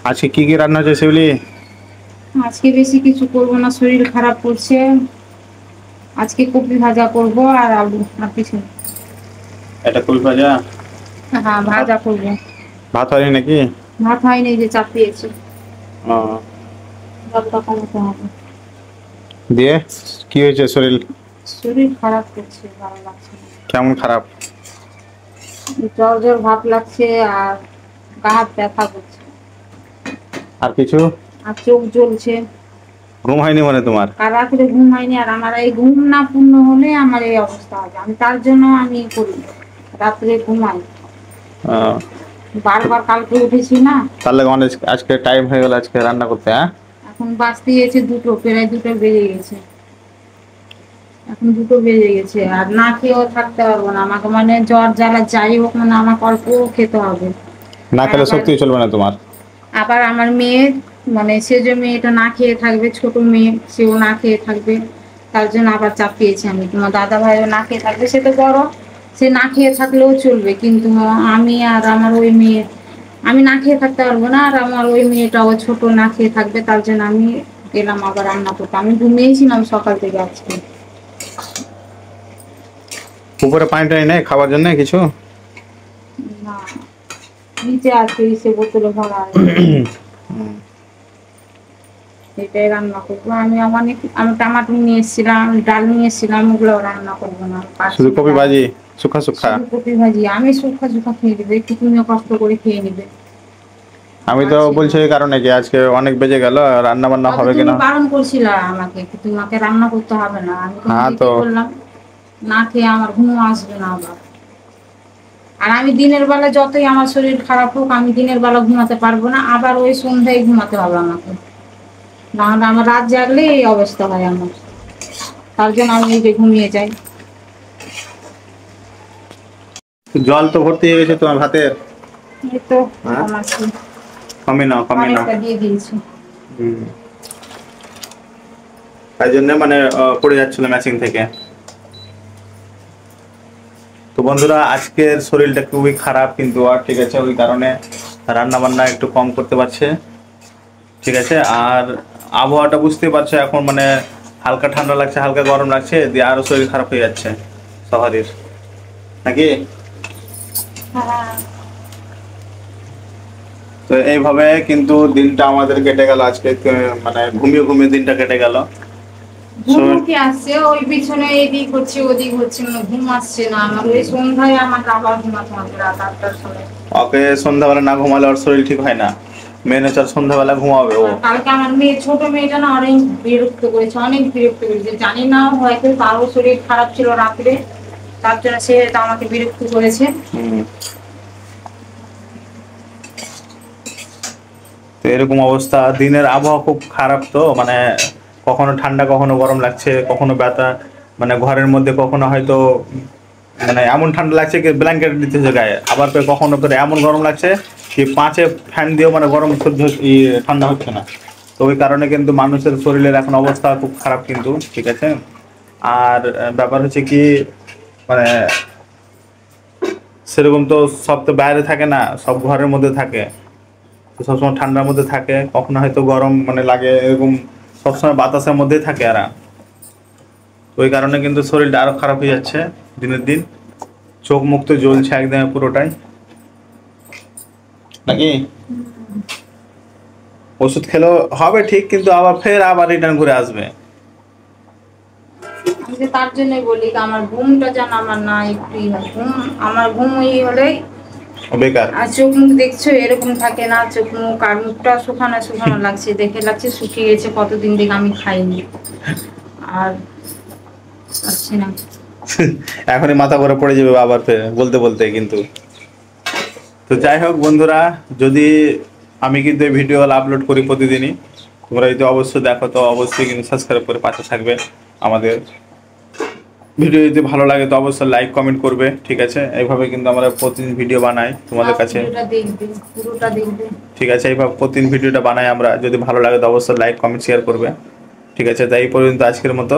আজকে কি কি রান্না হচ্ছে শিউলি? আজকে বেশি কিছু করব না, শরীর খারাপ করছে। আজকে কপি ভাজা করব আর আলু, আর কিছু না। এটা কুল ভাজা। হ্যাঁ, ভাত ভাজা করব। ভাত হয়নি নাকি? ভাত হয়নি, যে চাপিয়েছি। ও, জলটা কমাতে হবে। দিয়ে কি হয়েছে শরীর? শরীর খারাপ করছে, ভালো লাগছে না। কেমন খারাপ? জ্বর জ্বর ভাব লাগছে আর গা হাত ব্যথা করছে আর কিছু? আর চোখ জ্বলছে। ঘুম হয়নি মানে তোমার? আর রাত্রে ঘুম হয়নি, আর আমার এই ঘুম না পূর্ণ হলে আমার এই অবস্থা হবে। আমি তার জন্য আমি করি, রাত্রে ঘুমাই। ও, বারবার কালকে উঠেছি না। তাহলে অনেক আজকে টাইম হয়ে গেল আজকে রান্না করতে, হ্যাঁ? এখন বাজতে গেছে দুটো, প্রায় দুটো বেজে গেছে। এখন দুটো বেজে গেছে, আর না খেয়েও থাকতে পারবো না। আমাকে মানে জ্বর জ্বালা যাই হোক, মানে আমাকে অল্প খেতে হবে। না আর খেলে আবার শক্তি চলবে না তোমার। আবার আমার মেয়ে, মানে সে যে মেয়েটা না খেয়ে থাকবে, ছোট মেয়ে, সেও না খেয়ে থাকবে। তার জন্য আবার চাপিয়েছি আমি। তোমার দাদা ভাইও না খেয়ে থাকবে, সে তো বড়, সে না খেয়ে থাকলেও চলবে, কিন্তু আমি আর আমার ওই মেয়ে, আমি না খেয়ে থাকতে পারবো না। আর আমার ওই মেয়েটাও ছোট, না খেয়ে থাকবে। তার জন্য আমি গেলাম আবার রান্না করতে। আমি ঘুমিয়েছিলাম সকাল থেকে আজকে। উপরে পানি টানি নেই খাবার জন্য কিছু? না, নিচে আছে, সে বোতলে ভরা আছে। এটাই রান্না করবো আমি। আমি টমাটো নিয়ে এসেছিলাম, ডাল নিয়ে এসেছিলাম, ওগুলো রান্না করবো না। শুধু পারছি কপি না। ভাজি? শুখা শুখা? শুধু কপি ভাজি। আমি শুকনা শুকনা খেয়ে নেবো, একটু তুমিও কষ্ট করে খেয়ে নিবে। আমি তো পারছি না। বলছি এই কারণে কি আজকে অনেক বেজে গেল, রান্না বান্না হয়তো হবে তুমি কিনা। বারণ করছিলে আমাকে, তোমাকে রান্না করতে হবে না। আমি হ্যাঁ তোমাকে তো কি বললাম? না খেয়ে আমার ঘুম আসবে না আবার। আর আমি দিনের বেলা যতই আমার শরীর খারাপ হোক, আমি দিনের বেলা ঘুমাতে পারবো না। আবার ওই সন্ধ্যায় ঘুমাতে হবে আমাকে, না হলে আমার রাত জাগলে এই অবস্থা হয় আমার। তার জন্য আমি এই যে ঘুমিয়ে যাই। জল তো ভর্তি হয়ে গেছে তোমার ভাতের। এই তো হ্যাঁ, কমাচ্ছি। কমে নাও কমে নাও। অনেকটা দিয়ে দিয়েছি। হুম, তাই জন্য মানে পড়ে যাচ্ছিল ম্যাচিং থেকে। তো বন্ধুরা আজকের শরীরটা খুবই খারাপ, কিন্তু আর ঠিক আছে, ওই কারণে রান্না বান্না একটু কম করতে পারছে, ঠিক আছে। আর আবহাওয়াটা বুঝতে পারছো এখন, মানে হালকা ঠান্ডা লাগছে, হালকা গরম লাগছে, দিয়ে আরো শরীর খারাপ হয়ে যাচ্ছে সবারই, নাকি? হ্যাঁ। তো এইভাবে কিন্তু দিনটা আমাদের কেটে গেল আজকে, মানে ঘুমিয়ে ঘুমিয়ে দিনটা কেটে গেল। ঘুম কি আসছে, ওই পিছনে এদিক হচ্ছে ওদিক হচ্ছে, মানে ঘুম আসছে না আমার। ওই সন্ধ্যায় আমার আবার ঘুমাতে হবে, রাত 8টার সময়। ওকে সন্ধ্যাবেলা না ঘুমালে ওর শরীর ঠিক হয় না। মেন হচ্ছে ওর সন্ধ্যাবেলা ঘুমাবে ও। আর কালকে আমার মেয়ে, ছোট মেয়েটা না, অনেক বিরক্ত করেছে, অনেক বিরক্ত করেছে। জানি না, হয়তো তারও শরীর খারাপ ছিল রাত্রে, তার জন্য সে হয়তো আমাকে বিরক্ত করেছে। তো এরকম অবস্থা, দিনের আবহাওয়া খুব খারাপ, তো মানে কখনো ঠান্ডা কখনো গরম লাগছে, কখনো ব্যথা, মানে ঘরের মধ্যে কখনো হয়তো মানে এমন ঠান্ডা লাগছে কি ব্ল্যাঙ্কেট দিতেছে গায়ে, আবার কখনো করে এমন গরম লাগছে কি 5-এ ফ্যান দিয়েও মানে গরম সহ্য ঠান্ডা হচ্ছে না। তো ওই কারণে কিন্তু মানুষের শরীরের এখন অবস্থা খুব খারাপ কিন্তু, ঠিক আছে। আর ব্যাপার হচ্ছে কি, মানে সেরকম তো সব তো বাইরে থাকে না, সব ঘরের মধ্যে থাকে। তো সবসময় ঠান্ডার মধ্যে থাকে, কখনো হয়তো গরম মানে লাগে, এরকম সবসময় বাতাসের মধ্যেই থাকে এরা। ওই কারণে কিন্তু শরীরটা আরো খারাপ হয়ে যাচ্ছে দিনের দিন। চোখ মুখ তো জ্বলছে একদম পুরোটাই, নাকি? ওষুধ খেলেও হবে ঠিক, কিন্তু আবার ফের আবার রিটার্ন করে আসবে। আমি যে তার জন্যই বলি, আমার ঘুমটা যেন আমার না একটুই হয়। ঘুম, আমার ঘুম ওই হলেই। বেকার। আর চোখ মুখ দেখছো এরকম থাকে না, চোখ মুখ আর মুখটা শুকানো শুকানো লাগছে, দেখে লাগছে শুকিয়ে গেছে, কতদিন থেকে আমি খাইনি। আর পাচ্ছি না। এখনই মাথা করে পড়ে যাবে আবার ফের বলতে বলতে কিন্তু। তো যাই হোক বন্ধুরা, যদি আমি কিন্তু এই ভিডিও আপলোড করি প্রতিদিনই, তোমরা যদি অবশ্যই দেখো তো অবশ্যই কিন্তু সাবস্ক্রাইব করে পাশে থাকবে আমাদের। ভিডিও যদি ভালো লাগে তো অবশ্যই লাইক কমেন্ট করবে, ঠিক আছে। এইভাবে কিন্তু আমরা প্রতিদিন ভিডিও বানাই তোমাদের কাছে, ভিডিওটা দেখবে, পুরোটা দেখবে। ঠিক আছে। এইভাবে প্রতিদিন ভিডিওটা বানাই আমরা, যদি ভালো লাগে তো অবশ্যই লাইক কমেন্ট শেয়ার করবে, ঠিক আছে। তাই এই পর্যন্ত আজকের মতো।